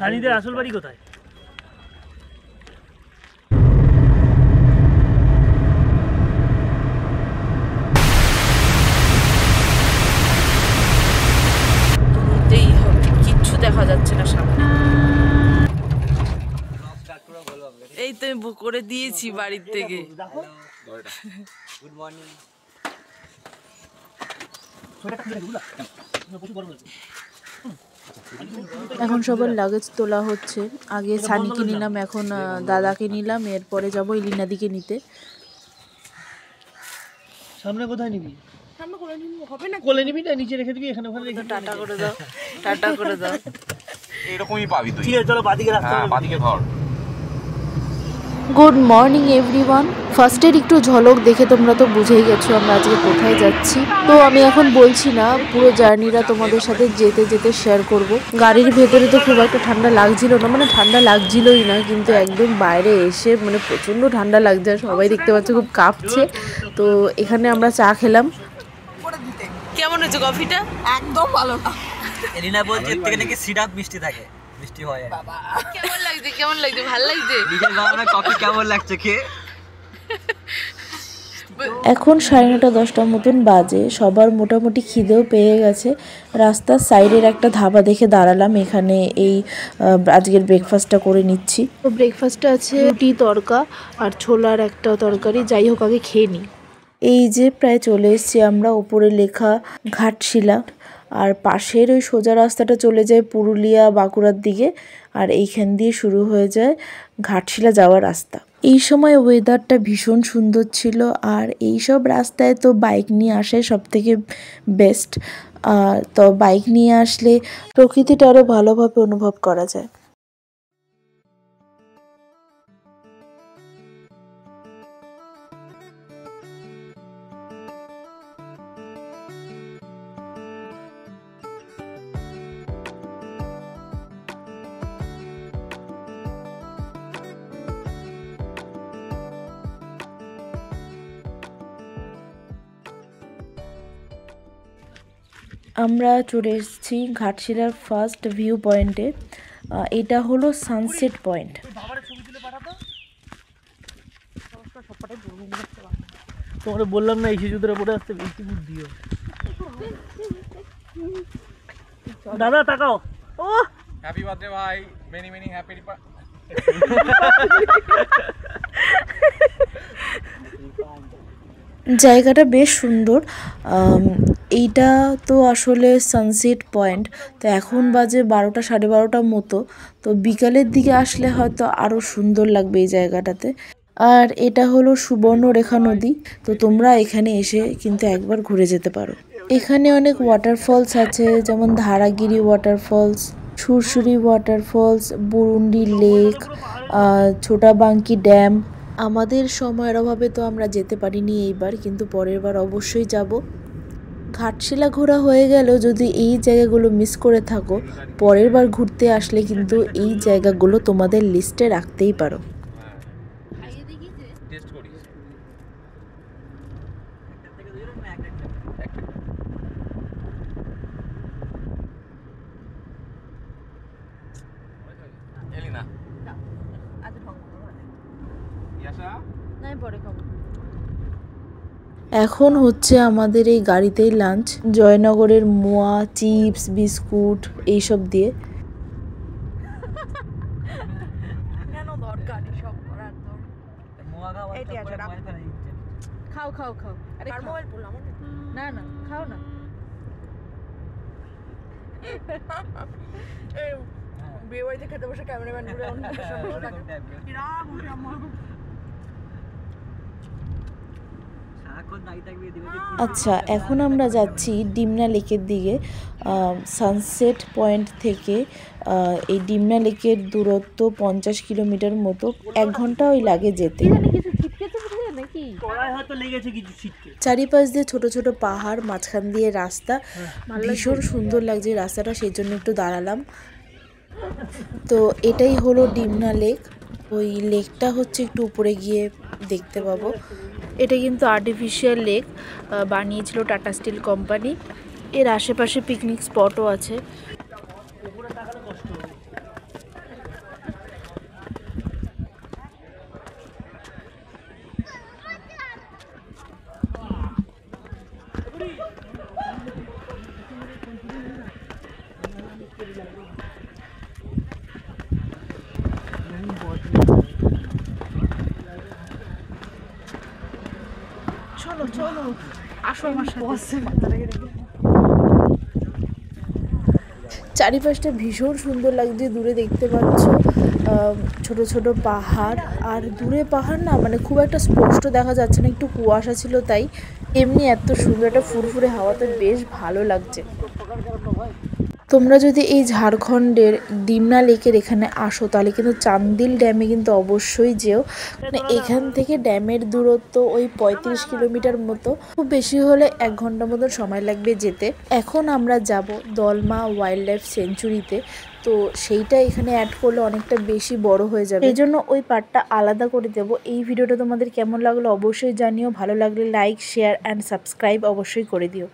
সানিদের আসল বাড়ি কোথায়? কিচ্ছু দেখা যাচ্ছে না সামনে। এই তো আমি বুক করে দিয়েছি বাড়ির থেকে। Good morning. এখন সবার লাগেজ তোলা হচ্ছে। আগে সানিকে নিলাম, এখন দাদাকে নিলাম, এরপরে যাবো ইলিনাদিকে নিতে। সামনে কোথায় নিবি? সামনে কোলে নিবি হবে না, কোলে নিবি না নিচে রেখে দিবি, এখানে ওখানে রেখে টাটা করে দাও, টাটা করে দাও। এরকমই পাবি তুই। ঠিক আছে চলো বাদিকে রাখতে হবে। বাদিকে ধর। Good morning everyone. ফার্স্টের একটু ঝলক দেখে তোমরা তো বুঝেই গেছো আমরা আজকে কোথায় যাচ্ছি। তো আমি এখন বলছি না, পুরো জার্নিটা তোমাদের সাথে যেতে যেতে শেয়ার করব। গাড়ির ভেতরে তো খুব একটা ঠান্ডা লাগছিল না, মানে ঠান্ডা লাগছিলই না, কিন্তু একদম বাইরে এসে মানে প্রচণ্ড ঠান্ডা লাগছে। সবাই দেখতে পাচ্ছে খুব কাঁপছে। তো এখানে আমরা চা খেলাম। কেমন হয়েছে কফিটা? একদম ভালো না। এলিনা বলছে এর থেকে নাকি সিরাপ মিষ্টি থাকে, মিষ্টি হয়। কেমন লাগছে, কেমন লাগছে? ভালো লাগছে? নিজের বাবা কফি কেমন লাগছে খেয়ে? এখন 9:30-10টার মতন বাজে। সবার মোটামুটি খিদেও পেয়ে গেছে। রাস্তার সাইডের একটা ধাবা দেখে দাঁড়ালাম, এখানে এই আজকের ব্রেকফাস্টটা করে নিচ্ছি। তো ব্রেকফাস্টে আছে রুটি, তড়কা আর ছোলার একটা তরকারি। যাই হোক আগে খেয়ে নিই। এই যে প্রায় চলে এসেছি আমরা। ওপরে লেখা ঘাটশিলা, আর পাশের ওই সোজা রাস্তাটা চলে যায় পুরুলিয়া বাঁকুড়ার দিকে, আর এইখান দিয়ে শুরু হয়ে যায় ঘাটশিলা যাওয়ার রাস্তা। এই সময় ওয়েদারটা ভীষণ সুন্দর ছিল, আর এই সব রাস্তায় তো বাইক নিয়ে আসাই সব থেকে বেস্ট। তো বাইক নিয়ে আসলে প্রকৃতিটা আরও ভালোভাবে অনুভব করা যায়। আমরা চলে এসেছি ঘাটশিলার ফার্স্ট ভিউ পয়েন্টে। এটা হলো সানসেট পয়েন্ট। তোমরা বললাম না এই শিশুদের পড়ে আসতে বেশি বুদ্ধি। দাদা তাকাও। ও হ্যাপি বার্থডে ভাই, মেনি মেনি হ্যাপি। জায়গাটা বেশ সুন্দর। এইটা তো আসলে সানসেট পয়েন্ট। তো এখন বাজে 12টা 12:30 মতো। তো বিকালের দিকে আসলে হয়তো আরও সুন্দর লাগবে এই জায়গাটাতে। আর এটা হলো সুবর্ণরেখা নদী। তো তোমরা এখানে এসে কিন্তু একবার ঘুরে যেতে পারো। এখানে অনেক ওয়াটারফলস আছে, যেমন Dharagiri waterfalls, Surusuri waterfalls, Burundi lake, Chhota Banki dam. আমাদের সময়ের অভাবে তো আমরা যেতে পারিনি এইবার, কিন্তু পরের বার অবশ্যই যাব। ঘাটশিলা ঘোরা হয়ে গেল, যদি এই জায়গাগুলো মিস করে থাকো, পরের বার ঘুরতে আসলে কিন্তু এই জায়গাগুলো তোমাদের লিস্টে রাখতেই পারো। এখন হচ্ছে আমাদের এই গাড়িতেই লাঞ্চ। জয়নগরের মোয়া, চিপস, বিস্কুট এইসব দিয়ে। খাও খাও খাও। আরে মোবাইল বললাম না, না খাও না। বিয়ে বাড়িতে খেতে বসে ক্যামেরাম্যান ঘুরে অন্য আচ্ছা, এখন আমরা যাচ্ছি ডিমনা লেকের দিকে। সানসেট পয়েন্ট থেকে এই ডিমনা লেকের দূরত্ব 50 কিলোমিটার মতো। 1 ঘন্টা ওই লাগে যেতে। চারিপাশ দিয়ে ছোট ছোট পাহাড়, মাঝখান দিয়ে রাস্তা। ভীষণ সুন্দর লাগছে রাস্তাটা, সেই জন্য একটু দাঁড়ালাম। তো এটাই হলো ডিমনা লেক। ওই লেকটা হচ্ছে একটু উপরে গিয়ে দেখতে পাবো। এটা কিন্তু আর্টিফিশিয়াল লেক, বানিয়েছিল টাটা স্টিল কোম্পানি। এর আশেপাশে পিকনিক স্পটও আছে। চলো আসো আমার সাথে। চারিপাশটা ভীষণ সুন্দর লাগছে, দূরে দেখতে পাচ্ছ ছোট ছোট পাহাড়, আর দূরে পাহাড় না মানে খুব একটা স্পষ্ট দেখা যাচ্ছে না, একটু কুয়াশা ছিল তাই। এমনি এত সুন্দর একটা ফুরফুরে হাওয়াতে বেশ ভালো লাগছে। তোমরা যদি এই ঝাড়খণ্ডের ডিমনা লেকের এখানে আসো তাহলে কিন্তু চান্দিল ড্যামে কিন্তু অবশ্যই যেও। মানে এখান থেকে ড্যামের দূরত্ব ওই 35 কিলোমিটার মতো, খুব বেশি হলে 1 ঘন্টা মতো সময় লাগবে যেতে। এখন আমরা যাব দলমা ওয়াইল্ড লাইফ সেঞ্চুরিতে, তো সেইটা এখানে অ্যাড করলে অনেকটা বেশি বড় হয়ে যাবে, এই জন্য ওই পার্টটা আলাদা করে দেবো। এই ভিডিওটা তোমাদের কেমন লাগলো অবশ্যই জানিও, ভালো লাগলে লাইক শেয়ার অ্যান্ড সাবস্ক্রাইব অবশ্যই করে দিও।